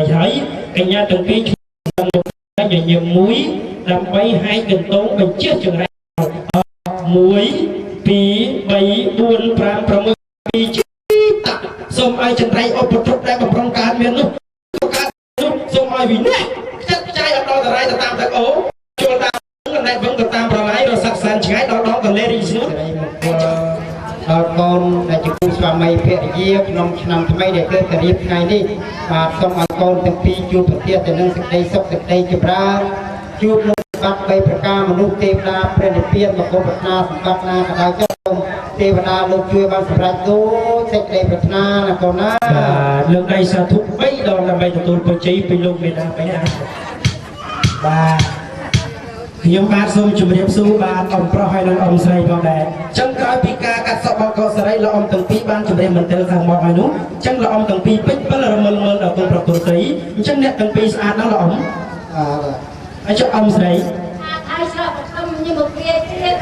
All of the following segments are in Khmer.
ស្រីហើយកញ្ញាទាំងពីរញញឹមមួយដើម្បីឲ្យកន្តងបញ្ជាចង្រៃ1 2 3 4 5 6 សូមឲ្យចង្រៃឧបទ្រពដែលបំរុងកើតមាននោះសូមឲ្យវិនិច្ឆ័យចាត់ចែងអត់ដល់តារាយទៅតាមទឹកអូចូលតាមណែវឹងទៅតាមប្រឡាយរសាក់សានឆ្ងាយដល់ដងទន្លេរីស្នួតដល់កូនដែលជាគូស្វាមីភរិយាក្នុងឆ្នាំថ្មីដែលកើតទៅរៀបថ្ងៃនេះបាទសូមឲ្យកូនទាំងពីរជួបប្រទានទៅនឹងសេចក្តីសុខសេចក្តីចម្រើនជួបនឹងបាត់3ប្រការមនុស្សទេវតាព្រះនិព្វានមកគ្រប់ប្រាថ្នាសម្បត្តិណាក៏ដោយចុះទេវតាលោកជួយបានសម្រេចដូចសេចក្តីប្រាថ្នាណាកូនណាលើកដៃសាធុ3ដងដើម្បីទទួលពរជ័យពីលោកមេដាបេណាបាទខ្ញុំបាទសូមជម្រាបសួរបាទអ៊ំប្រុសហើយនិងអ៊ំស្រីផងដែរអញ្ចឹងក្រោយពីការកាត់សក់បកកសេរីលោកអ៊ំទាំងពីរបានជម្រាបមន្ទិលខាងមកហើយនោះអញ្ចឹងលោកអ៊ំទាំងពីរពេញពិលរមិលមើលដល់កូនប្រគល់ស្រីអញ្ចឹងអ្នកទាំងពីរស្អាតណាស់លោកអ៊ំហើយចុះអ៊ំស្រីហើយស្រស់ប្រព្រឹត្តញឹមព្រាយទៀត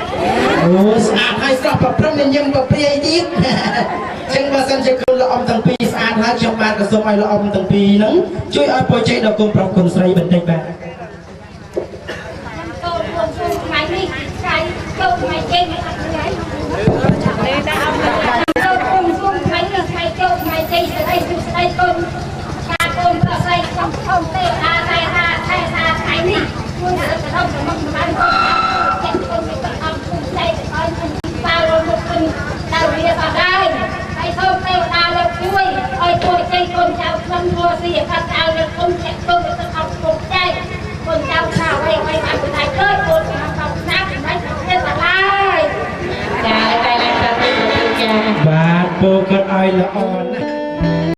អូស្អាតហើយស្រស់ប្រព្រឹត្តញឹមព្រាយទៀតអញ្ចឹងបើសិនជាកូនលោកអ៊ំទាំងពីរស្អាតហើយខ្ញុំបាទក៏សូមឲ្យលោកអ៊ំទាំងពីរហ្នឹងជួយឲ្យពរជ័យដល់កូនប្រុសកូនស្រីបន្តិចបាទថ្ងៃនេះថ្ងៃចូលថ្ងៃចេញអត់ថ្ងៃនេះតែអត់ចូលគុំថ្ងៃនេះថ្ងៃចូលថ្ងៃចេញស្ដីស្ដីកូនការកូនប្រស័យខំទេតែថ្ងៃនេះជួយទៅដល់មកបាន